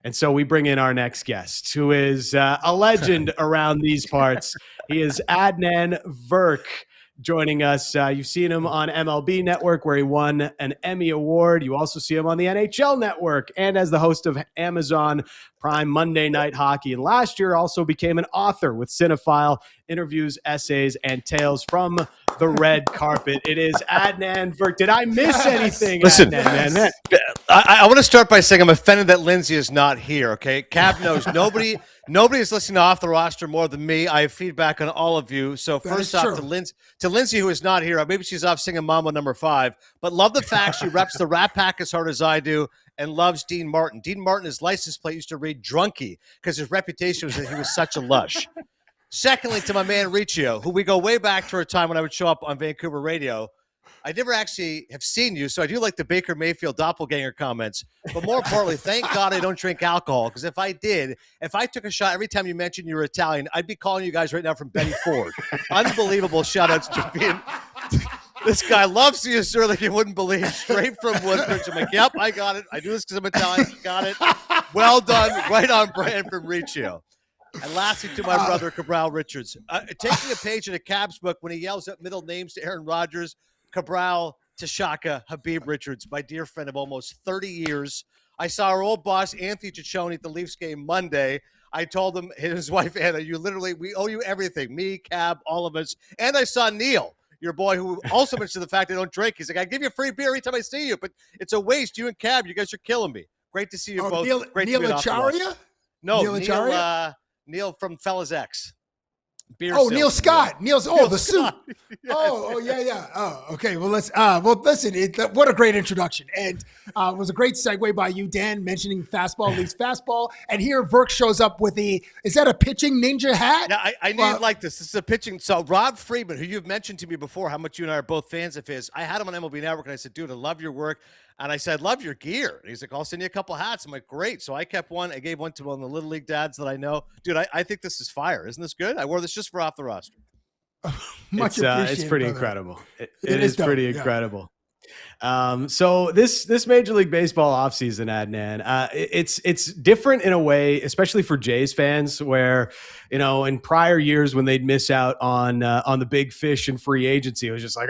And so we bring in our next guest, who is a legend around these parts. He is Adnan Virk, joining us. You've seen him on MLB Network, where he won an Emmy Award. You also see him on the NHL Network and as the host of Amazon Prime Monday Night Hockey. And last year also became an author with Cinephile, interviews, essays, and tales from the red carpet. It is Adnan Virk. Did I miss anything? Listen, Adnan, man. I want to start by saying I'm offended that Lindsay is not here, okay? Cab knows nobody is listening to Off the Roster more than me. I have feedback on all of you. So first off, to Lindsay, who is not here, maybe she's off singing Mambo number 5, but love the fact she reps the Rat Pack as hard as I do and loves Dean Martin. Dean Martin, his license plate used to read Drunky because his reputation was that he was such a lush. Secondly, to my man Riccio, who we go way back to a time when I would show up on Vancouver radio. I never actually have seen you, so I do like the Baker Mayfield doppelganger comments. But more importantly, thank God I don't drink alcohol, because if I did, if I took a shot every time you mentioned you were Italian, I'd be calling you guys right now from Betty Ford. Unbelievable shout-outs to being – this guy loves you, sir, like you wouldn't believe. Straight from Woodbridge. I'm like, yep, I got it. I do this because I'm Italian. Got it. Well done. Right on brand from Riccio. And lastly, to my brother, Cabral Richards. Taking a page in a Cabs book when he yells at middle names to Aaron Rodgers, Cabral, Tashaka, Habib Richards, my dear friend of almost 30 years. I saw our old boss, Anthony Ciccione, at the Leafs game Monday. I told him, his wife, Anna, we owe you everything. Me, Cab, all of us. And I saw Neil, your boy, who also mentioned the fact I don't drink. He's like, I give you a free beer every time I see you, but it's a waste. You and Cab, you guys are killing me. Great to see you both. Neil Acharya? No, Neil from Fellas X. Neil Scott. Neil the suit. Yes. Yeah. Oh, okay. Well, listen. What a great introduction, and it was a great segue by you, Dan, mentioning fastball leads fastball, and here Virk shows up with is that a pitching ninja hat? Yeah, I need like this. This is a pitching. So Rob Friedman, who you've mentioned to me before, how much you and I are both fans of his. I had him on MLB Network, and I said, dude, I love your work. And I said, love your gear. And he's like, I'll send you a couple hats. I'm like, great. So I kept one. I gave one to one of the Little League dads that I know. Dude, I think this is fire. Isn't this good? I wore this just for Off the Roster. Much appreciated. It's pretty brother. incredible. It is dope, pretty incredible. So this Major League Baseball offseason, Adnan, it's different in a way, especially for Jays fans, where, in prior years when they'd miss out on the big fish in free agency, it was just like,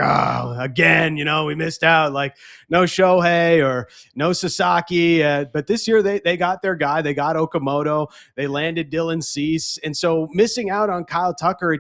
again, we missed out, like no Shohei or no Sasaki. But this year they got their guy. They got Okamoto. They landed Dylan Cease. And so missing out on Kyle Tucker,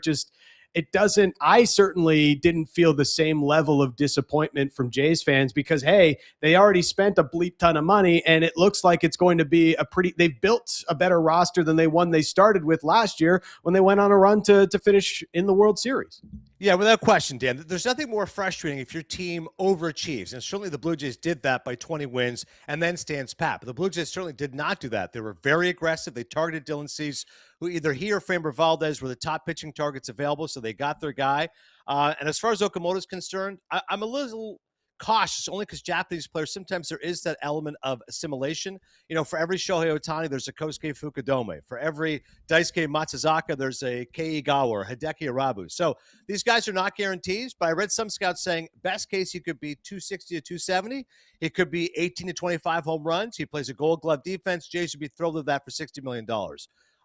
I certainly didn't feel the same level of disappointment from Jays fans because, hey, they already spent a bleep ton of money and it looks like it's going to be they've built a better roster than they started with last year when they went on a run to finish in the World Series. Yeah, without question, Dan. There's nothing more frustrating if your team overachieves. And certainly the Blue Jays did that by 20 wins and then stands pat. But the Blue Jays certainly did not do that. They were very aggressive. They targeted Dylan Cease, who either he or Framber Valdez were the top pitching targets available, so they got their guy. And as far as Okamoto is concerned, I'm a little cautious only because Japanese players, sometimes there is that element of assimilation. For every Shohei Ohtani, there's a Kosuke Fukudome. For every Daisuke Matsuzaka, there's a Kei Igawa or Hideki Arabu. So these guys are not guarantees, but I read some scouts saying best case he could be 260 to 270. He could be 18 to 25 home runs. He plays a Gold Glove defense. Jays would be thrilled with that for $60 million.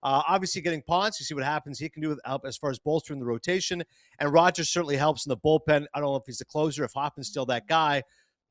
Obviously, getting Ponce, you see what happens. He can do help as far as bolstering the rotation. And Rogers certainly helps in the bullpen. I don't know if he's the closer, if Hoffman's still that guy.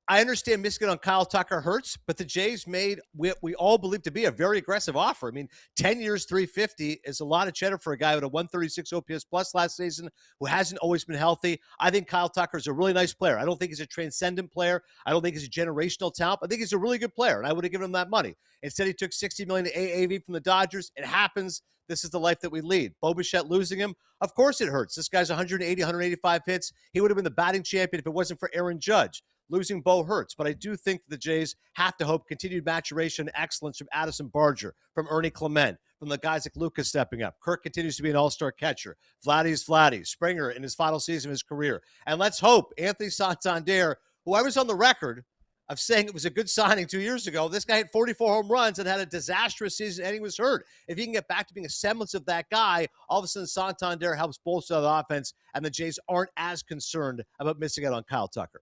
I understand missing on Kyle Tucker hurts, but the Jays made what we all believe to be a very aggressive offer. I mean, 10 years, $350 is a lot of cheddar for a guy with a 136 OPS plus last season who hasn't always been healthy. I think Kyle Tucker is a really nice player. I don't think he's a transcendent player. I don't think he's a generational talent. I think he's a really good player, and I would have given him that money. Instead, he took $60 million to AAV from the Dodgers. It happens. This is the life that we lead. Bo Bichette losing him, of course it hurts. This guy's 180, 185 hits. He would have been the batting champion if it wasn't for Aaron Judge. Losing Bo hurts, but I do think the Jays have to hope continued maturation and excellence from Addison Barger, from Ernie Clement, from the guys like Lucas stepping up. Kirk continues to be an all-star catcher. Vladdy's Vladdy. Springer in his final season of his career. And let's hope Anthony Santander, who I was on the record of saying it was a good signing 2 years ago, this guy hit 44 home runs and had a disastrous season and he was hurt. If he can get back to being a semblance of that guy, all of a sudden Santander helps bolster the offense and the Jays aren't as concerned about missing out on Kyle Tucker.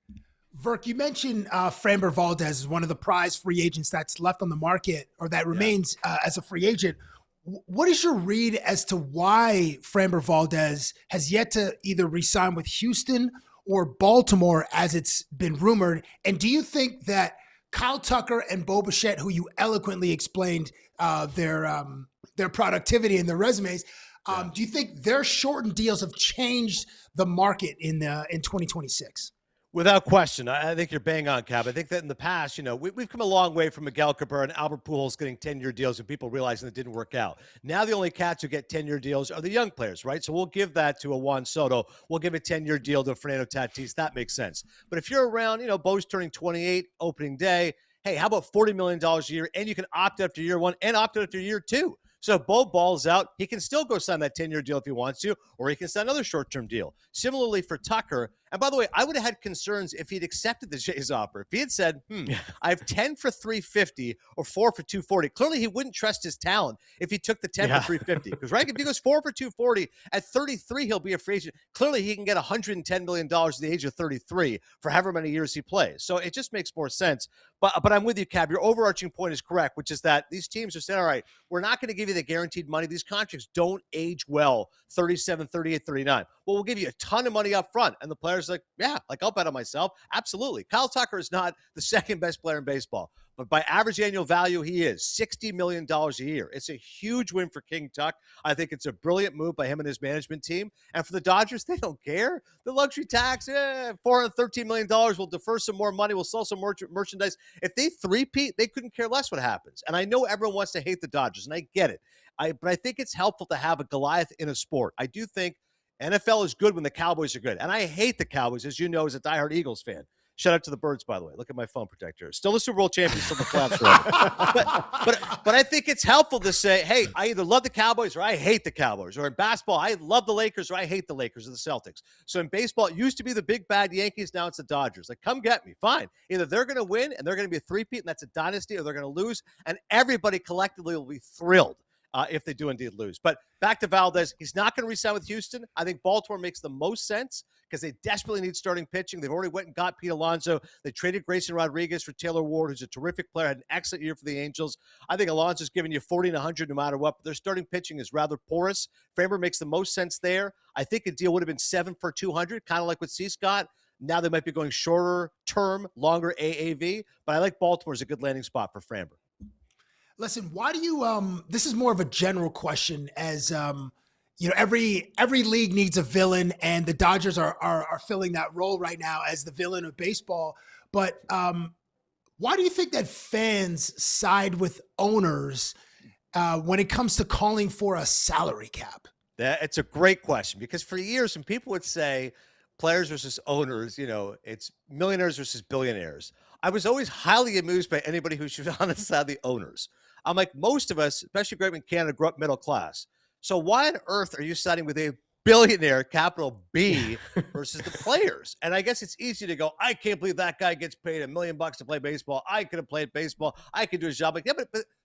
Virk, you mentioned Framber Valdez is one of the prize free agents that's left on the market or that remains as a free agent. What is your read as to why Framber Valdez has yet to either re-sign with Houston or Baltimore, as it's been rumored? And do you think that Kyle Tucker and Bo Bichette, who you eloquently explained their productivity and their resumes, do you think their shortened deals have changed the market in 2026? Without question. I think you're bang on, Cap. I think that in the past, we've come a long way from Miguel Cabrera and Albert Pujols getting 10-year deals and people realizing it didn't work out. Now the only cats who get 10-year deals are the young players, right? So we'll give that to a Juan Soto. We'll give a 10-year deal to Fernando Tatis. That makes sense. But if you're around, Bo's turning 28 opening day, hey, how about $40 million a year? And you can opt out after year one and opt out after year two. So if Bo balls out, he can still go sign that 10-year deal if he wants to, or he can sign another short-term deal. Similarly for Tucker, and by the way, I would have had concerns if he'd accepted the Jays offer. If he had said, I have 10 for $350 or 4 for $240, clearly he wouldn't trust his talent if he took the 10 for $350. Because, right, if he goes 4 for $240, at 33, he'll be a free agent. Clearly he can get $110 million at the age of 33 for however many years he plays. So it just makes more sense. But I'm with you, Cab. Your overarching point is correct, which is that these teams are saying, all right, we're not going to give you the guaranteed money. These contracts don't age well, 37, 38, 39. Well, we'll give you a ton of money up front. And the player's like, yeah, I'll bet on myself. Absolutely. Kyle Tucker is not the second best player in baseball, but by average annual value, he is $60 million a year. It's a huge win for King Tuck. I think it's a brilliant move by him and his management team. And for the Dodgers, they don't care. The luxury tax, $413 million. We'll defer some more money. We'll sell some merchandise. If they three-peat, they couldn't care less what happens. And I know everyone wants to hate the Dodgers, and I get it. But I think it's helpful to have a Goliath in a sport. I do think NFL is good when the Cowboys are good. And I hate the Cowboys, as you know, as a diehard Eagles fan. Shout out to the Birds, by the way. Look at my phone protector. Still the Super Bowl champions, still the playoffs. But I think it's helpful to say, hey, I either love the Cowboys or I hate the Cowboys. Or in basketball, I love the Lakers or I hate the Lakers or the Celtics. So in baseball, it used to be the big bad Yankees. Now it's the Dodgers. Like, come get me. Fine. Either they're going to win and they're going to be a three-peat and that's a dynasty, or they're going to lose. And everybody collectively will be thrilled if they do indeed lose. But back to Valdez, he's not going to re-sign with Houston. I think Baltimore makes the most sense because they desperately need starting pitching. They've already went and got Pete Alonso. They traded Grayson Rodriguez for Taylor Ward, who's a terrific player, had an excellent year for the Angels. I think Alonso's giving you 40 and 100 no matter what, but their starting pitching is rather porous. Framber makes the most sense there. I think a deal would have been 7 for 200, kind of like what Cease got. Now they might be going shorter term, longer AAV, but I like Baltimore as a good landing spot for Framber. Listen, why do you this is more of a general question, as every league needs a villain, and the Dodgers are filling that role right now as the villain of baseball. But why do you think that fans side with owners when it comes to calling for a salary cap? It's a great question, because for years when people would say players versus owners, it's millionaires versus billionaires, I was always highly amused by anybody who should on the side of the owners. I'm like, most of us, especially great in Canada, grew up middle class. So why on earth are you siding with a billionaire, capital B, versus the players? And I guess it's easy to go, I can't believe that guy gets paid $1 million to play baseball. I could have played baseball. I could do his job. Like, yeah,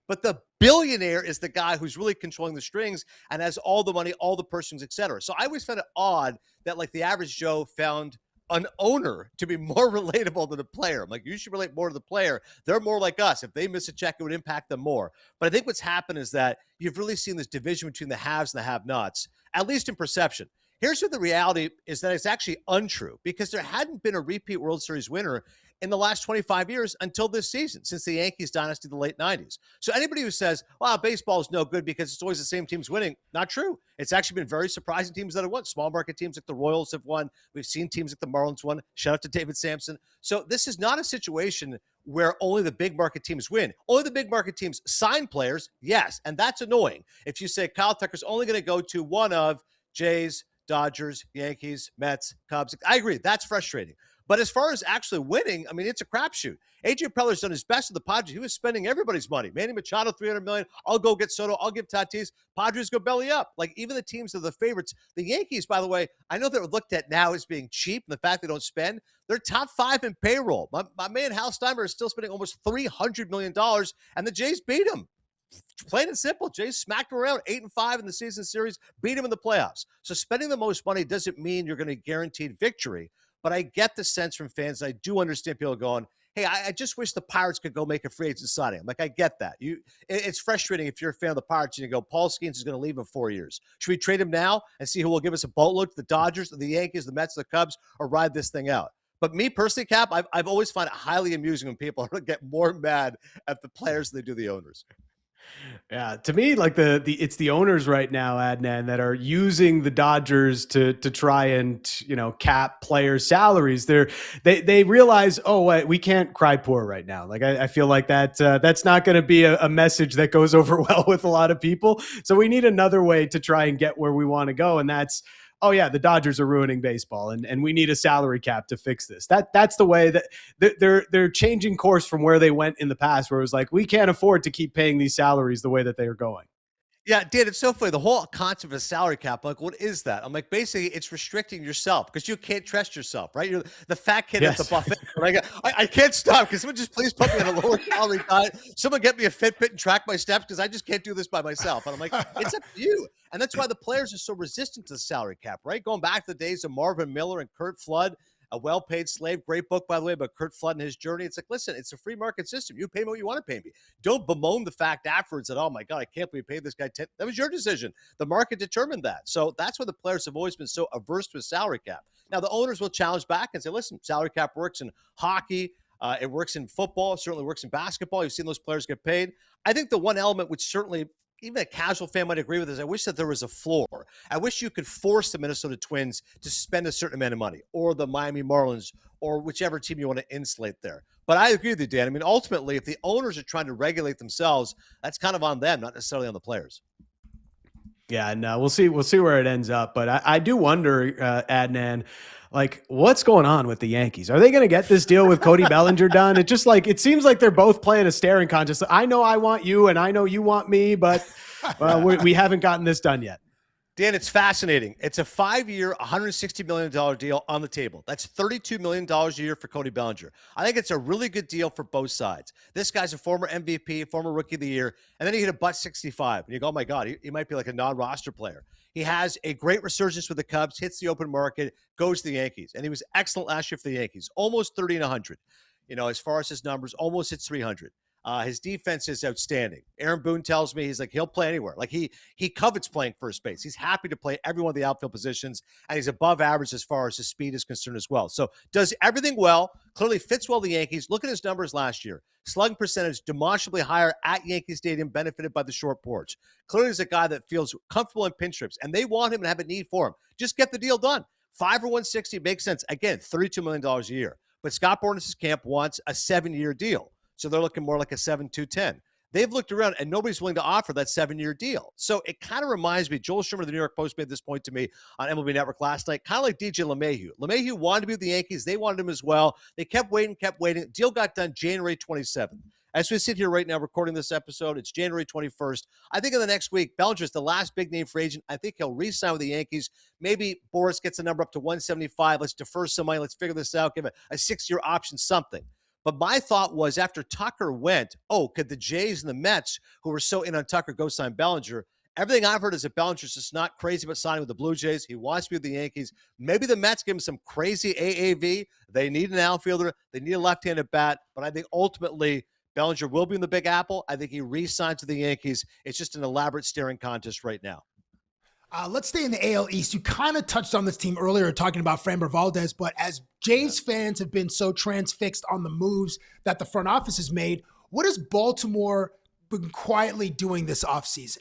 but the billionaire is the guy who's really controlling the strings and has all the money, all the persons, et cetera. So I always found it odd that, like, the average Joe found an owner to be more relatable than a player. I'm like, you should relate more to the player. They're more like us. If they miss a check, it would impact them more. But I think what's happened is that you've really seen this division between the haves and the have-nots, at least in perception. Here's what the reality is, that it's actually untrue, because there hadn't been a repeat World Series winner in the last 25 years until this season, since the Yankees dynasty of the late 90s. So anybody who says, well, baseball is no good because it's always the same teams winning, not true. It's actually been very surprising teams that have won. Small market teams like the Royals have won. We've seen teams like the Marlins won. Shout out to David Sampson. So this is not a situation where only the big market teams win. Only the big market teams sign players, yes, and that's annoying. If you say Kyle Tucker's only going to go to one of Jays, Dodgers, Yankees, Mets, Cubs, I agree, that's frustrating. But as far as actually winning, I mean, it's a crapshoot. A.J. Preller's done his best with the Padres. He was spending everybody's money. Manny Machado, $300 million. I'll go get Soto. I'll give Tatis. Padres go belly up. Like, even the teams that are the favorites. The Yankees, by the way, I know they're looked at now as being cheap, and the fact they don't spend. They're top 5 in payroll. My man Hal Steimer is still spending almost $300 million, and the Jays beat him. Plain and simple. Jays smacked him around 8-5 in the season series, beat him in the playoffs. So spending the most money doesn't mean you're going to guarantee victory. But I get the sense from fans. I do understand people going, hey, I just wish the Pirates could go make a free agent signing. I'm like, I get that. It's frustrating if you're a fan of the Pirates and you go, Paul Skeens is going to leave in 4 years. Should we trade him now and see who will give us a boatload to the Dodgers, the Yankees, the Mets, the Cubs, or ride this thing out? But me personally, Cap, I've always found it highly amusing when people get more mad at the players than they do the owners. Yeah, to me, like it's the owners right now, Adnan, that are using the Dodgers to try and cap players' salaries. They realize, oh, wait, we can't cry poor right now. Like I feel like that's not going to be a message that goes over well with a lot of people. So we need another way to try and get where we want to go, and that's, oh yeah, the Dodgers are ruining baseball, and we need a salary cap to fix this. That's the way that they're changing course from where they went in the past, where it was like, we can't afford to keep paying these salaries the way that they are going. Yeah, Dan, it's so funny. The whole concept of a salary cap, like, what is that? I'm like, basically, it's restricting yourself because you can't trust yourself, right? You're the fat kid at the buffet. I can't stop. Can someone just please put me on a lower calorie diet? Someone get me a Fitbit and track my steps because I just can't do this by myself. And I'm like, it's up to you. And that's why the players are so resistant to the salary cap, right? Going back to the days of Marvin Miller and Curt Flood, A Well-Paid Slave. Great book, by the way, about Curt Flood and his journey. It's like, listen, it's a free market system. You pay me what you want to pay me. Don't bemoan the fact afterwards that, oh my God, I can't believe you paid this guy 10. That was your decision. The market determined that. So that's why the players have always been so averse to a salary cap. Now, the owners will challenge back and say, listen, salary cap works in hockey. It works in football. It certainly works in basketball. You've seen those players get paid. I think the one element which certainly even a casual fan might agree with this, I wish that there was a floor. I wish you could force the Minnesota Twins to spend a certain amount of money, or the Miami Marlins, or whichever team you want to insulate there. But I agree with you, Dan. I mean, ultimately, if the owners are trying to regulate themselves, that's kind of on them, not necessarily on the players. Yeah, and we'll see where it ends up. But I do wonder, Adnan, like, what's going on with the Yankees? Are they going to get this deal with Cody Bellinger done? It seems like they're both playing a staring contest. I know I want you, and I know you want me, but we haven't gotten this done yet. Dan, it's fascinating. It's a 5-year, $160 million deal on the table. That's $32 million a year for Cody Bellinger. I think it's a really good deal for both sides. This guy's a former MVP, former Rookie of the Year, and then he hit a butt 65. And you go, oh my God, he might be like a non-roster player. He has a great resurgence with the Cubs, hits the open market, goes to the Yankees. And he was excellent last year for the Yankees, almost 30 and 100. As far as his numbers, almost hits 300. His defense is outstanding. Aaron Boone tells me he's like, he'll play anywhere. Like he covets playing first base. He's happy to play every one of the outfield positions, and he's above average as far as his speed is concerned as well. So does everything well, clearly fits well the Yankees. Look at his numbers last year. Slugging percentage demonstrably higher at Yankee Stadium, benefited by the short porch. Clearly he's a guy that feels comfortable in pinch trips, and they want him and have a need for him. Just get the deal done. 5 or 160 makes sense. Again, $32 million a year. But Scott Boras' camp wants a 7-year deal. So they're looking more like a 7-2-10. They've looked around and nobody's willing to offer that 7-year deal. So it kind of reminds me, Joel Sherman of the New York Post made this point to me on MLB Network last night, kind of like DJ LeMahieu. LeMahieu wanted to be with the Yankees. They wanted him as well. They kept waiting. Deal got done January 27th. As we sit here right now recording this episode, it's January 21st. I think in the next week, Bellinger's the last big name free agent. I think he'll re-sign with the Yankees. Maybe Boras gets the number up to 175. Let's defer some money. Let's figure this out. Give it a 6-year option, something. But my thought was, after Tucker went, could the Jays and the Mets, who were so in on Tucker, go sign Bellinger? Everything I've heard is that Bellinger's just not crazy about signing with the Blue Jays. He wants to be with the Yankees. Maybe the Mets give him some crazy AAV. They need an outfielder. They need a left-handed bat. But I think ultimately Bellinger will be in the Big Apple. I think he re-signs to the Yankees. It's just an elaborate staring contest right now. Let's stay in the AL East. You kind of touched on this team earlier talking about Framber Valdez, but as Jays fans have been so transfixed on the moves that the front office has made, what has Baltimore been quietly doing this offseason?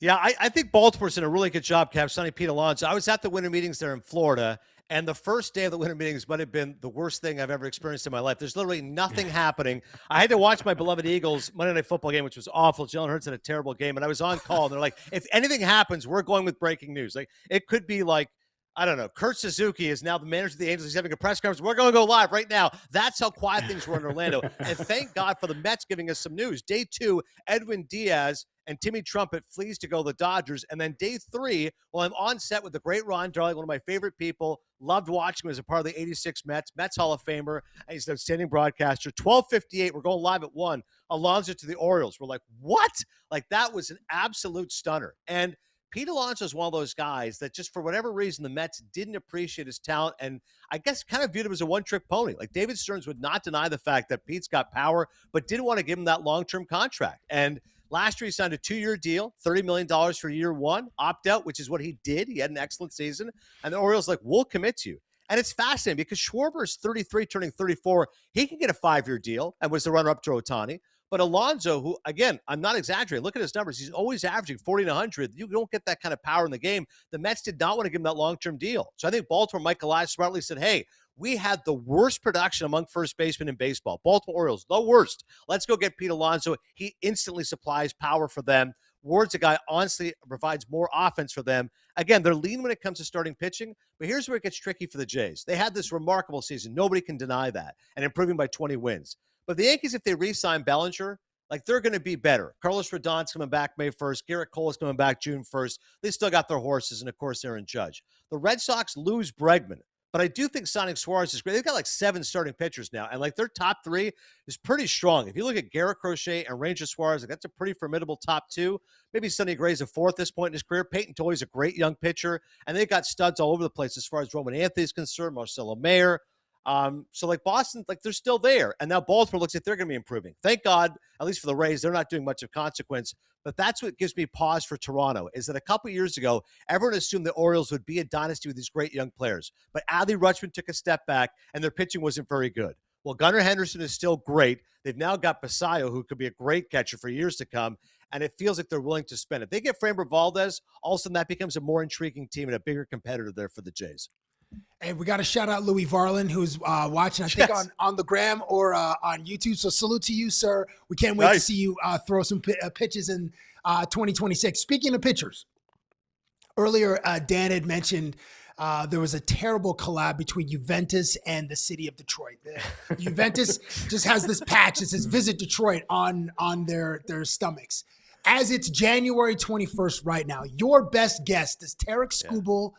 Yeah, I think Baltimore's in a really good job, Cap. Sonny Pete Alonso. I was at the winter meetings there in Florida, and the first day of the winter meetings might have been the worst thing I've ever experienced in my life. There's literally nothing happening. I had to watch my beloved Eagles Monday Night Football game, which was awful. Jalen Hurts had a terrible game, and I was on call. And they're like, if anything happens, we're going with breaking news. Like, it could be like, I don't know, Kurt Suzuki is now the manager of the Angels. He's having a press conference. We're going to go live right now. That's how quiet things were in Orlando. And thank God for the Mets giving us some news. Day 2, Edwin Diaz and Timmy Trumpet flees to go to the Dodgers. And then day 3, well, I'm on set with the great Ron Darling, one of my favorite people. Loved watching him as a part of the 86 Mets Hall of Famer. And he's an outstanding broadcaster. 12:58, we're going live at 1. Alonso to the Orioles. We're like, what? Like, that was an absolute stunner. And Pete Alonso is one of those guys that just for whatever reason, the Mets didn't appreciate his talent and I guess kind of viewed him as a one-trick pony. Like David Stearns would not deny the fact that Pete's got power, but didn't want to give him that long-term contract. And last year he signed a 2-year deal, $30 million for year one, opt-out, which is what he did. He had an excellent season. And the Orioles like, we'll commit to you. And it's fascinating because Schwarber is 33, turning 34. He can get a 5-year deal and was the runner-up to Ohtani. But Alonso, who, again, I'm not exaggerating. Look at his numbers. He's always averaging 40 to 100. You don't get that kind of power in the game. The Mets did not want to give him that long-term deal. So I think Baltimore, Mike Elias smartly said, hey, we had the worst production among first basemen in baseball. Baltimore Orioles, the worst. Let's go get Pete Alonso. He instantly supplies power for them. Ward's a guy, honestly, provides more offense for them. Again, they're lean when it comes to starting pitching, but here's where it gets tricky for the Jays. They had this remarkable season. Nobody can deny that, and improving by 20 wins. But the Yankees, if they re-sign Bellinger, like they're going to be better. Carlos Rodon's coming back May 1st. Garrett Cole is coming back June 1st. They still got their horses, and of course, Aaron Judge. The Red Sox lose Bregman, but I do think signing Suarez is great. They've got like 7 starting pitchers now, and like their top 3 is pretty strong. If you look at Garrett Crochet and Ranger Suarez, like that's a pretty formidable top 2. Maybe Sonny Gray's a 4th at this point in his career. Peyton Toy's a great young pitcher, and they've got studs all over the place as far as Roman Anthony's concerned, Marcelo Mayer. So like Boston, like they're still there. And now Baltimore looks like they're going to be improving. Thank God, at least for the Rays, they're not doing much of consequence. But that's what gives me pause for Toronto, is that a couple years ago, everyone assumed the Orioles would be a dynasty with these great young players. But Adley Rutschman took a step back, and their pitching wasn't very good. Well, Gunnar Henderson is still great. They've now got Basayo, who could be a great catcher for years to come. And it feels like they're willing to spend it. They get Framber Valdez, all of a sudden that becomes a more intriguing team and a bigger competitor there for the Jays. And we got to shout out Louis Varlin, who's watching, I think, on the gram or on YouTube. So salute to you, sir. We can't wait to see you throw some pitches in 2026. Speaking of pitchers, earlier Dan had mentioned there was a terrible collab between Juventus and the city of Detroit. Juventus just has this patch that says "Visit Detroit" on their stomachs. As it's January 21st right now, your best guess, does Tarik Skubal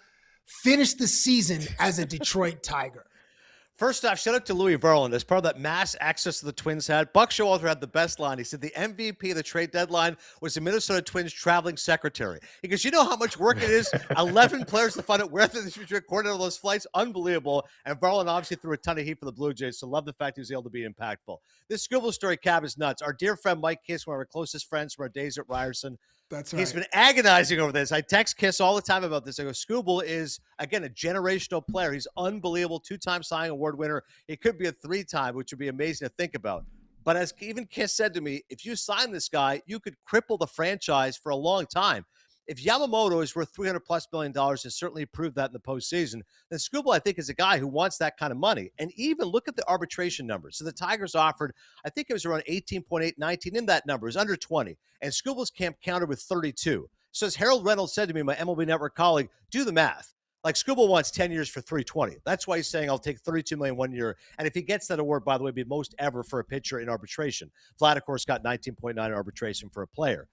finish the season as a Detroit Tiger? First off, shout out to Louis Verlin. As part of that mass access the Twins had, Buck Showalter had the best line. He said the MVP of the trade deadline was the Minnesota Twins traveling secretary. He goes, you know how much work it is? 11 players to find out where they should coordinate all those flights? Unbelievable. And Verlin obviously threw a ton of heat for the Blue Jays, so love the fact he was able to be impactful. This Skubal story, Cab, is nuts. Our dear friend Mike Kiss, one of our closest friends from our days at Ryerson, that's right. He's been agonizing over this. I text Kiss all the time about this. I go, Skubal is, again, a generational player. He's unbelievable, 2-time Cy Young Award winner. He could be a 3-time, which would be amazing to think about. But as even Kiss said to me, if you sign this guy, you could cripple the franchise for a long time. If Yamamoto is worth $300+ million and certainly proved that in the postseason, then Skubal, I think, is a guy who wants that kind of money. And even look at the arbitration numbers. So the Tigers offered, I think it was around 18.8, 19 in that number. It was under 20. And Skubal's camp countered with 32. So as Harold Reynolds said to me, my MLB Network colleague, do the math. Like Skubal wants 10 years for $320. That's why he's saying I'll take $32 million 1 year. And if he gets that award, by the way, it'd be most ever for a pitcher in arbitration. Vlad, of course, got 19.9 in arbitration for a player.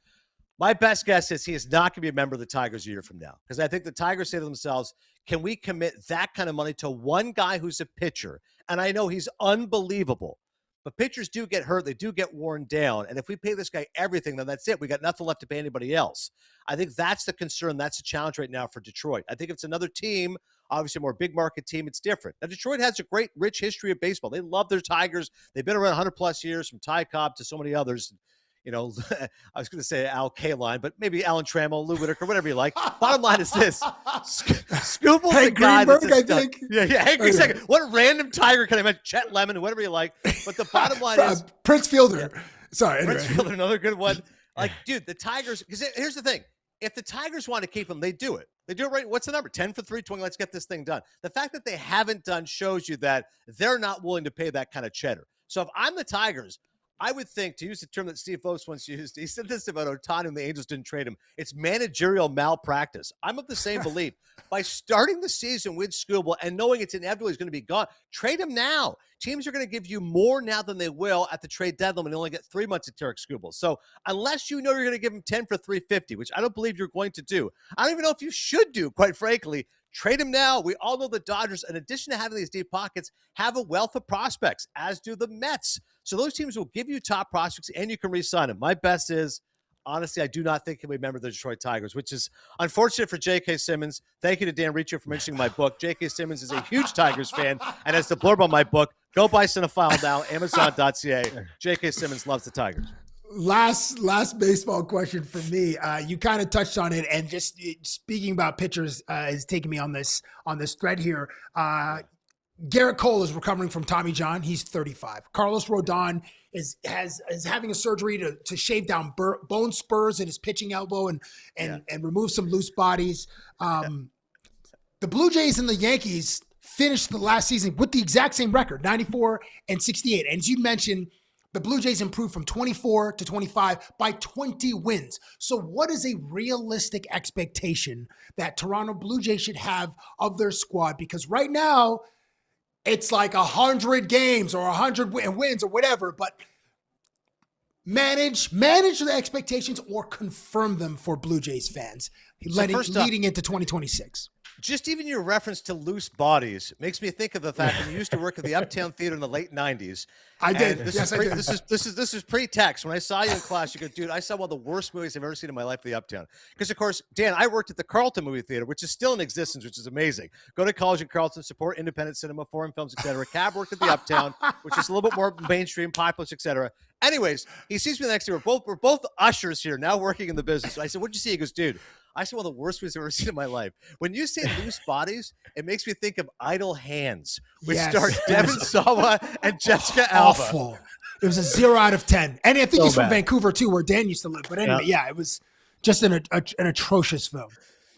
My best guess is he is not going to be a member of the Tigers a year from now, because I think the Tigers say to themselves, can we commit that kind of money to one guy who's a pitcher? And I know he's unbelievable, but pitchers do get hurt. They do get worn down. And if we pay this guy everything, then that's it. We got nothing left to pay anybody else. I think that's the concern. That's the challenge right now for Detroit. I think if it's another team, obviously a more big market team, it's different. Now, Detroit has a great, rich history of baseball. They love their Tigers. They've been around 100+ years, from Ty Cobb to so many others. You know, I was going to say Al Kaline, but maybe Alan Trammell, Lou Whitaker, whatever you like. Bottom line is this. Skubal's the guy that's I think. Yeah, Hank Greenberg. What random Tiger can I mention? Chet Lemon, whatever you like. But the bottom line is Prince Fielder. Yeah. Sorry. Prince Fielder, another good one. Like, dude, the Tigers, because here's the thing. If the Tigers want to keep him, they do it. They do it right. What's the number? 10 for 320. Let's get this thing done. The fact that they haven't done shows you that they're not willing to pay that kind of cheddar. So if I'm the Tigers, I would think, to use the term that Steve Foss once used, he said this about Ohtani when the Angels didn't trade him, it's managerial malpractice. I'm of the same belief. By starting the season with Skubal and knowing it's inevitable he's going to be gone, trade him now. Teams are going to give you more now than they will at the trade deadline when they only get 3 months of Tarik Skubal. So unless you know you're going to give him 10 for 350, which I don't believe you're going to do, I don't even know if you should do, quite frankly. Trade him now. We all know the Dodgers, in addition to having these deep pockets, have a wealth of prospects, as do the Mets. So those teams will give you top prospects, and you can re-sign them. My best is honestly, I do not think he'll be a member of the Detroit Tigers, which is unfortunate for J.K. Simmons. Thank you to Dan Riccio for mentioning my book. J.K. Simmons is a huge Tigers fan, and as the blurb on my book, go buy Cinephile now, Amazon.ca. J.K. Simmons loves the Tigers. Last baseball question for me. You kind of touched on it, and just speaking about pitchers is taking me on this thread here. Garrett Cole is recovering from Tommy John. He's 35. Carlos Rodon is having a surgery to shave down bone spurs in his pitching elbow and remove some loose bodies. The Blue Jays and the Yankees finished the last season with the exact same record, 94 and 68. And as you mentioned, the Blue Jays improved from 24 to 25 by 20 wins. So what is a realistic expectation that Toronto Blue Jays should have of their squad? Because right now it's like 100 games or 100 wins or whatever, but manage the expectations or confirm them for Blue Jays fans leading into 2026. Just even your reference to loose bodies makes me think of the fact that you used to work at the Uptown Theater in the late 90s. I did. This is pre-text. When I saw you in class, you go, dude, I saw one of the worst movies I've ever seen in my life at the Uptown. Because, of course, Dan, I worked at the Carlton Movie Theater, which is still in existence, which is amazing. Go to college in Carlton, support independent cinema, foreign films, etc. Cab worked at the Uptown, which is a little bit more mainstream, populist, etc. Anyways, he sees me the next day. We're both ushers here, now working in the business. So I said, what'd you see? He goes, dude, I saw one of the worst movies I've ever seen in my life. When you say loose bodies, it makes me think of Idle Hands, which stars Devin Sawa and Jessica Alba. Awful. It was a 0 out of 10. And I think he's from Vancouver too, where Dan used to live. But anyway, it was just an atrocious film.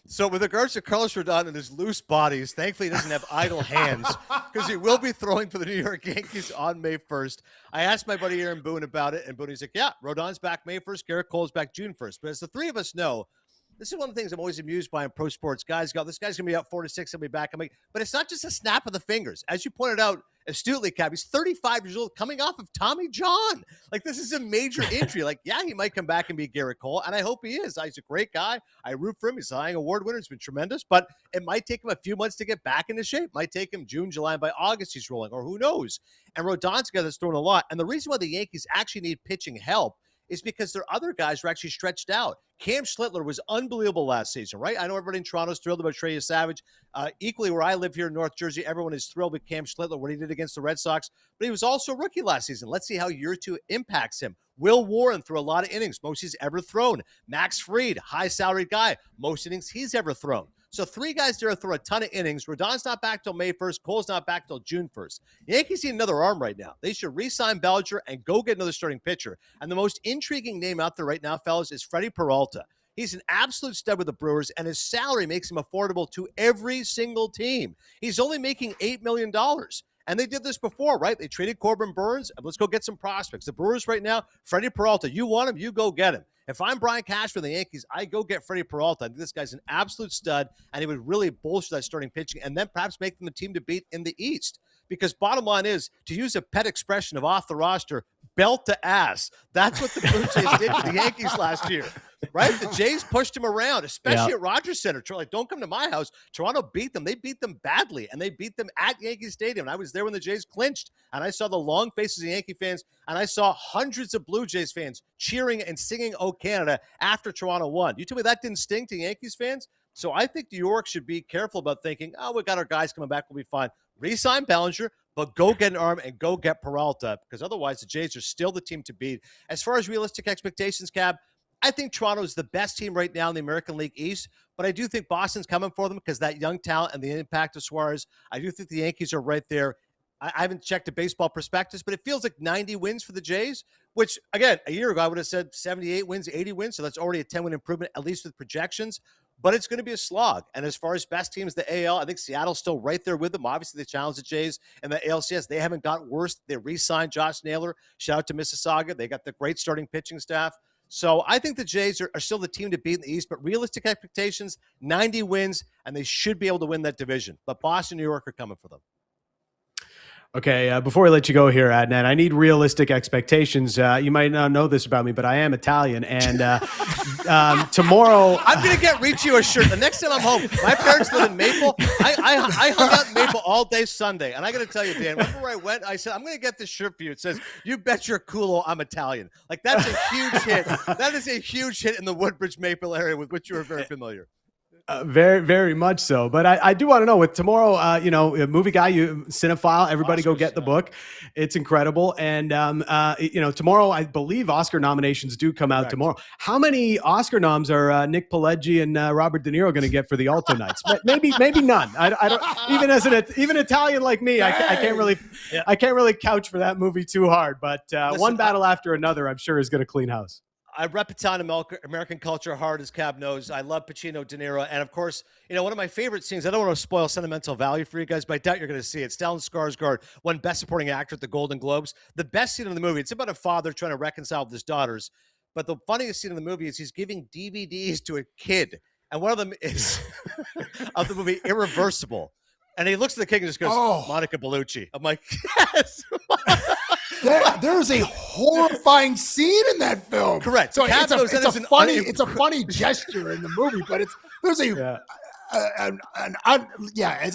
So with regards to Carlos Rodon and his loose bodies, thankfully he doesn't have idle hands because he will be throwing for the New York Yankees on May 1st. I asked my buddy Aaron Boone about it, and Boone's like, yeah, Rodon's back May 1st, Garrett Cole's back June 1st. But as the three of us know, this is one of the things I'm always amused by in pro sports. Guys go, this guy's going to be out 4 to 6. He'll be back. I'm like, but it's not just a snap of the fingers. As you pointed out astutely, Cap, he's 35 years old coming off of Tommy John. Like, this is a major injury. Like, yeah, he might come back and be Garrett Cole, and I hope he is. He's a great guy. I root for him. He's a Cy Young Award winner. He's been tremendous, but it might take him a few months to get back into shape. Might take him June, July, and by August he's rolling, or who knows. And Rodon's a guy that's throwing a lot. And the reason why the Yankees actually need pitching help is because their other guys are actually stretched out. Cam Schlittler was unbelievable last season, right? I know everybody in Toronto is thrilled about Trey Savage. Equally, where I live here in North Jersey, everyone is thrilled with Cam Schlittler, what he did against the Red Sox. But he was also a rookie last season. Let's see how year two impacts him. Will Warren threw a lot of innings, most he's ever thrown. Max Fried, high-salaried guy, most innings he's ever thrown. So three guys there throw a ton of innings. Rodon's not back till May 1st. Cole's not back till June 1st. The Yankees need another arm right now. They should re-sign Bellinger and go get another starting pitcher. And the most intriguing name out there right now, fellas, is Freddie Peralta. He's an absolute stud with the Brewers, and his salary makes him affordable to every single team. He's only making $8 million. And they did this before, right? They traded Corbin Burns. Let's go get some prospects. The Brewers right now, Freddie Peralta, you want him, you go get him. If I'm Brian Cashman for the Yankees, I go get Freddie Peralta. I think this guy's an absolute stud, and he would really bolster that starting pitching and then perhaps make them the team to beat in the East. Because bottom line is, to use a pet expression of off the roster, belt to ass. That's what the Blue Jays did to the Yankees last year, right? The Jays pushed him around, especially at Rogers Center. Like, don't come to my house. Toronto beat them. They beat them badly, and they beat them at Yankee Stadium. And I was there when the Jays clinched, and I saw the long faces of Yankee fans, and I saw hundreds of Blue Jays fans cheering and singing "Oh Canada" after Toronto won. You tell me that didn't sting to Yankees fans? So I think New York should be careful about thinking, oh, we got our guys coming back, we'll be fine. Re-sign Bellinger, but go get an arm and go get Peralta, because otherwise the Jays are still the team to beat. As far as realistic expectations, Cab, I think Toronto is the best team right now in the American League East, but I do think Boston's coming for them because that young talent and the impact of Suarez. I do think the Yankees are right there. I haven't checked the baseball prospectus, but it feels like 90 wins for the Jays, which, again, a year ago I would have said 78 wins, 80 wins, so that's already a 10-win improvement, at least with projections. But it's going to be a slog. And as far as best teams, the AL, I think Seattle's still right there with them. Obviously, they challenged the Jays and the ALCS. They haven't gotten worse. They re-signed Josh Naylor. Shout out to Mississauga. They got the great starting pitching staff. So I think the Jays are still the team to beat in the East. But realistic expectations, 90 wins, and they should be able to win that division. But Boston, New York are coming for them. Okay, before we let you go here, Adnan, I need realistic expectations. You might not know this about me, but I am Italian, and tomorrow I'm gonna get Riccio a shirt. The next time I'm home, my parents live in Maple. I hung out in Maple all day Sunday, and I gotta tell you, Dan, whenever I went, I said I'm gonna get this shirt for you. It says, "You bet your culo I'm Italian." Like that's a huge hit. That is a huge hit in the Woodbridge Maple area with which you are very familiar. Very, very much so. But I do want to know with tomorrow, a movie guy, you cinephile, everybody go get the book. It's incredible. And, tomorrow, I believe Oscar nominations do come out tomorrow. How many Oscar noms are Nick Pileggi and Robert De Niro going to get for the Alto Nights? Maybe none. I don't, even Italian like me, I can't really couch for that movie too hard. But one battle after another, I'm sure is going to clean house. I rep Italian American culture hard, as Cab knows. I love Pacino, De Niro, and of course, one of my favorite scenes. I don't want to spoil sentimental value for you guys, but I doubt you're going to see it. Stellan Skarsgård won Best Supporting Actor at the Golden Globes. The best scene in the movie. It's about a father trying to reconcile with his daughters, but the funniest scene in the movie is he's giving DVDs to a kid, and one of them is of the movie Irreversible, and he looks at the kid and just goes, "Monica Bellucci." I'm like, yes. There's a horrifying scene in that film. Correct. So it's a funny gesture in the movie, but it's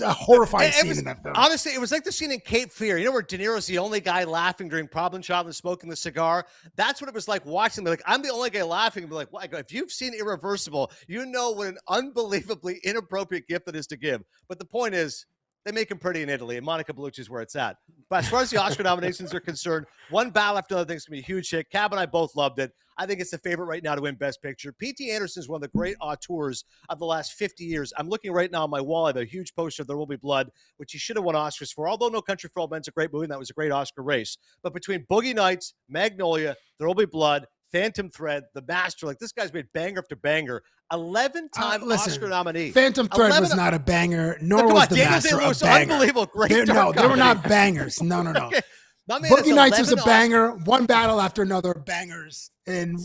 a horrifying scene in that film. Honestly, it was like the scene in Cape Fear. You know where De Niro's the only guy laughing during Problem Child and smoking the cigar? That's what it was like watching them. Like, I'm the only guy laughing. And be like, well, if you've seen Irreversible, you know what an unbelievably inappropriate gift that is to give. But the point is, they make him pretty in Italy, and Monica Bellucci is where it's at. But as far as the Oscar nominations are concerned, one battle after another thing's going to be a huge hit. Cab and I both loved it. I think it's the favorite right now to win Best Picture. P.T. Anderson is one of the great auteurs of the last 50 years. I'm looking right now on my wall. I have a huge poster of There Will Be Blood, which he should have won Oscars for. Although No Country for Old Men's a great movie, and that was a great Oscar race. But between Boogie Nights, Magnolia, There Will Be Blood, Phantom Thread, The Master, like this guy's made banger after banger. 11-time Oscar nominee. Phantom Thread was not a banger, nor was The Master a banger. Unbelievable, great. They were not bangers. No. Okay. Boogie Nights was a banger. One battle after another, bangers. And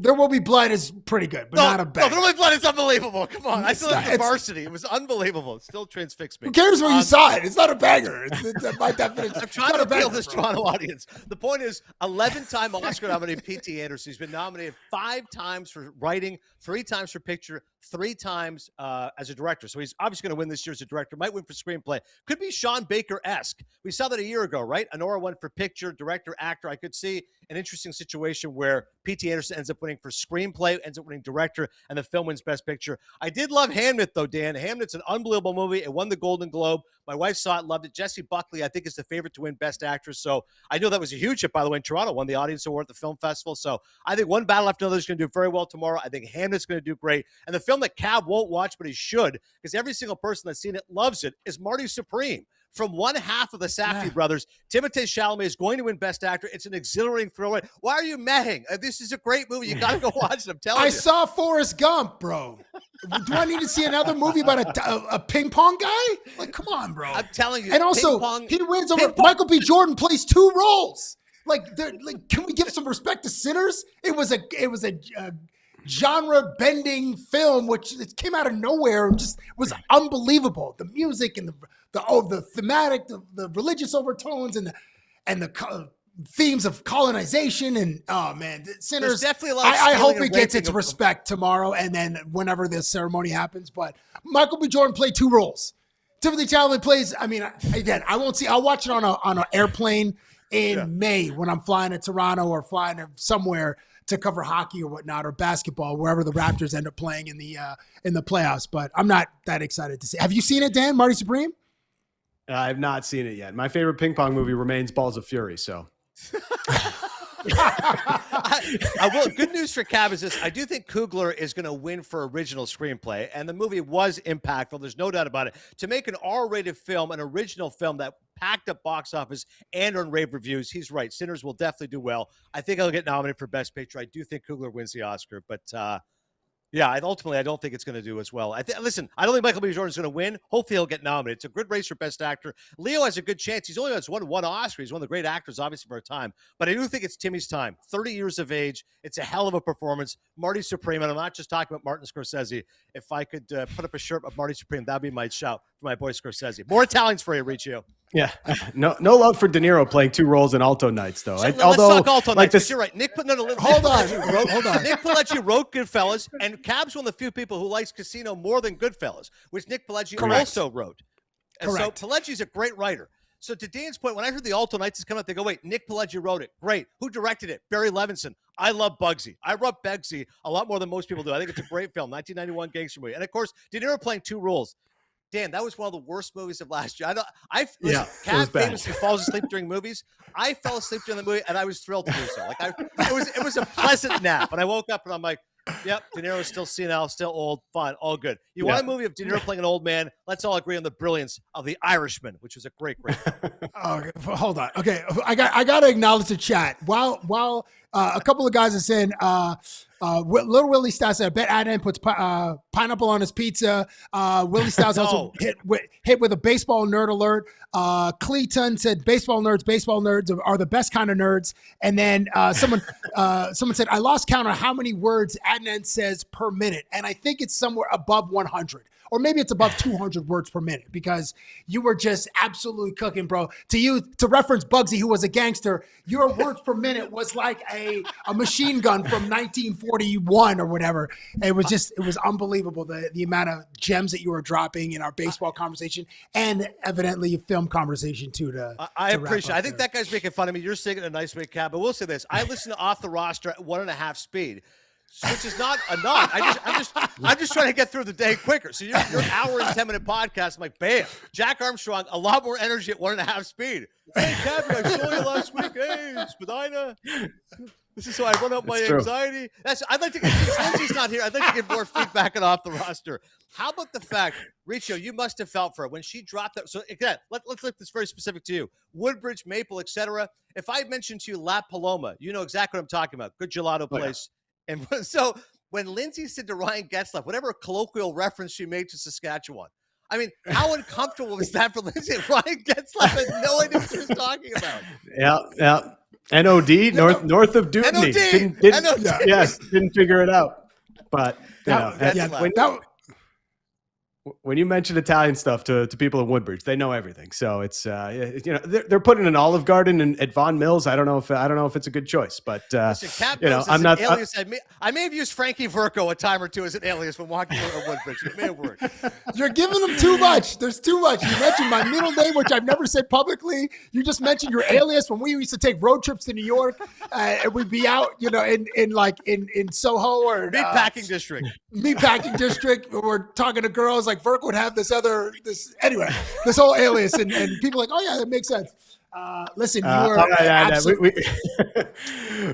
There Will Be Blood is pretty good, but not a banger. There Will Be Blood is unbelievable. Come on. I still have the Varsity. It was unbelievable. It still transfixed me. Who cares where you saw it? It's not a banger. It's by definition. I'm trying to appeal to this Toronto audience. The point is, 11-time Oscar nominee P.T. Anderson. He's been nominated 5 times for writing, 3 times for picture, 3 times as a director. So he's obviously going to win this year as a director. Might win for screenplay. Could be Sean Baker-esque. We saw that a year ago, right? Honora won for picture, director, actor. I could see an interesting situation where P.T. Anderson ends up winning for screenplay, ends up winning director, and the film wins Best Picture. I did love Hamnet, though, Dan. Hamnet's an unbelievable movie. It won the Golden Globe. My wife saw it, loved it. Jessie Buckley, I think, is the favorite to win Best Actress. So I know that was a huge hit, by the way, in Toronto. Won the Audience Award at the film festival. So I think one battle after another is going to do very well tomorrow. I think Hamnet's going to do great. And the film that Cab won't watch, but he should, because every single person that's seen it loves it, is Marty Supreme. From one half of the Safdie brothers, Timothée Chalamet is going to win Best Actor. It's an exhilarating thriller. Why are you mehing? This is a great movie. You got to go watch it. I'm telling you. I saw Forrest Gump, bro. Do I need to see another movie about a ping pong guy? Like, come on, bro. I'm telling you. And also, he wins over Michael B. Jordan plays 2 roles. Like, can we give some respect to Sinners? It was a genre-bending film, which it came out of nowhere and just was unbelievable. The music and the thematic, the religious overtones, and the themes of colonization, and Sinners. There's definitely a lot of I hope it gets its respect tomorrow, and then whenever the ceremony happens. But Michael B. Jordan played 2 roles. Timothée Chalamet plays. I mean, again, I won't see. I'll watch it on an airplane in May when I'm flying to Toronto or flying to somewhere to cover hockey or whatnot, or basketball, wherever the Raptors end up playing in the playoffs. But I'm not that excited to see. Have you seen it, Dan? Marty Supreme? I've not seen it yet. My favorite ping pong movie remains Balls of Fury. So, I will. Good news for Cab is this: I do think Coogler is going to win for original screenplay, and the movie was impactful. There's no doubt about it. To make an R-rated film, an original film that packed up box office and earned rave reviews, he's right. Sinners will definitely do well. I think I'll get nominated for Best Picture. I do think Coogler wins the Oscar, but ultimately, I don't think it's going to do as well. Listen, I don't think Michael B. Jordan's going to win. Hopefully, he'll get nominated. It's a good race for Best Actor. Leo has a good chance. He's only has won 1 Oscar. He's one of the great actors, obviously, for our time. But I do think it's Timmy's time. 30 years of age. It's a hell of a performance. Marty Supreme, and I'm not just talking about Martin Scorsese. If I could put up a shirt of Marty Supreme, that'd be my shout for my boy Scorsese. More Italians for you, Riccio. Yeah, no love for De Niro playing two roles in Alto Nights, though. Let's Although, talk Alto like Nights. You're right. Nick Pileggi wrote Goodfellas, and Cab's one of the few people who likes Casino more than Goodfellas, which Nick Pileggi also wrote. And Correct. so Pileggi's a great writer. So to Dan's point, when I heard the Alto Nights is coming up, they go, wait, Nick Pileggi wrote it. Great. Who directed it? Barry Levinson. I love Bugsy. I love Bugsy a lot more than most people do. I think it's a great film, 1991 gangster movie. And, of course, De Niro playing two roles. Dan, that was one of the worst movies of last year. Cab famously falls asleep during movies. I fell asleep during the movie, and I was thrilled to do so. It was a pleasant nap, and I woke up and I'm like, yep, De Niro's still senile, still old, fine, all good. You want a movie of De Niro playing an old man? Let's all agree on the brilliance of The Irishman, which was a great film. Okay, hold on. Okay, I got to acknowledge the chat. While a couple of guys are saying, Little Willie Styles said, I bet Adnan puts pineapple on his pizza. Willie Styles also hit with a baseball nerd alert. Cleaton said, baseball nerds are the best kind of nerds. And then someone said, I lost count on how many words Adnan says per minute. And I think it's somewhere above 100. Or maybe it's above 200 words per minute, because you were just absolutely cooking, bro. To reference Bugsy, who was a gangster, your words per minute was like a machine gun from 1941 or whatever. It was unbelievable, the amount of gems that you were dropping in our baseball conversation, and evidently a film conversation too. I appreciate it. I think that guy's making fun of me. You're saying it in a nice way, Cab, but we'll say this. I listen to Off the Roster at 1.5 speed. Which is not a knock. I'm just trying to get through the day quicker. So your hour and 10-minute podcast, I'm like, bam. Jack Armstrong, a lot more energy at 1.5 speed. Hey, Cabby, I saw you last week. Hey, Spadina. This is how I run up my anxiety. I'd like to get, since Lindsay's not here, I'd like to get more feedback on Off the Roster. How about the fact, Richo, you must have felt for it when she dropped that. So again, let's make this very specific to you. Woodbridge, Maple, etc. If I mentioned to you La Paloma, you know exactly what I'm talking about. Good gelato place. And so when Lindsay said to Ryan Getzlaff, whatever colloquial reference she made to Saskatchewan, I mean, how uncomfortable was that for Lindsay? Ryan Getzlaff had no idea what she was talking about. Yeah. NOD, north of Dewdney. Didn't figure it out. But when you mention Italian stuff to people in Woodbridge, they know everything. So it's they're putting an Olive Garden at Vaughan Mills. I don't know if it's a good choice, but listen, I'm not. I may have used Frankie Verco a time or two as an alias when walking around Woodbridge. It may have worked. You're giving them too much. There's too much. You mentioned my middle name, which I've never said publicly. You just mentioned your alias when we used to take road trips to New York, and we'd be out, in Soho or Meatpacking District. Meatpacking District. We're talking to girls like Virk would have this whole alias, and people are like, oh yeah, that makes sense. Listen, you are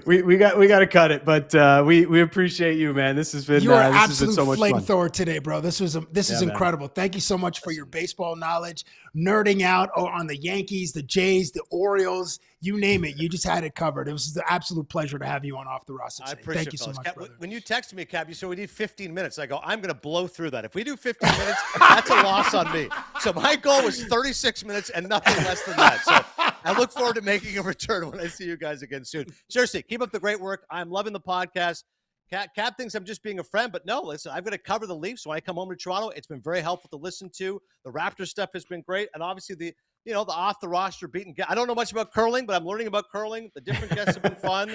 we got to cut it, but we appreciate you, man. This has been absolute so much flamethrower today, bro. This is incredible. Man. Thank you so much for your baseball knowledge, nerding out on the Yankees, the Jays, the Orioles, you name it. You just had it covered. It was an absolute pleasure to have you on Off the Roster. I appreciate it. Thank you so much, Cap, brother. when you texted me, Cap, you said we need 15 minutes. I go, I'm going to blow through that. If we do 15 minutes, that's a loss on me. So my goal was 36 minutes and nothing less than that. So I look forward to making a return when I see you guys again soon. Seriously, keep up the great work. I'm loving the podcast. Cap thinks I'm just being a friend, but no, listen, I've got to cover the Leafs when I come home to Toronto. It's been very helpful to listen to. The Raptor stuff has been great. And obviously the Off the Roster beating. I don't know much about curling, but I'm learning about curling. The different guests have been fun.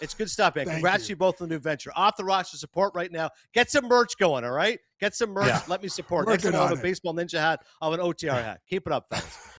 It's good stuff, man. Congrats to you both on the new venture. Off the Roster support right now. Get some merch going, all right? Get some merch. Yeah. Let me support. Next time I'll have a baseball ninja hat. I'll have an OTR hat. Keep it up, fellas.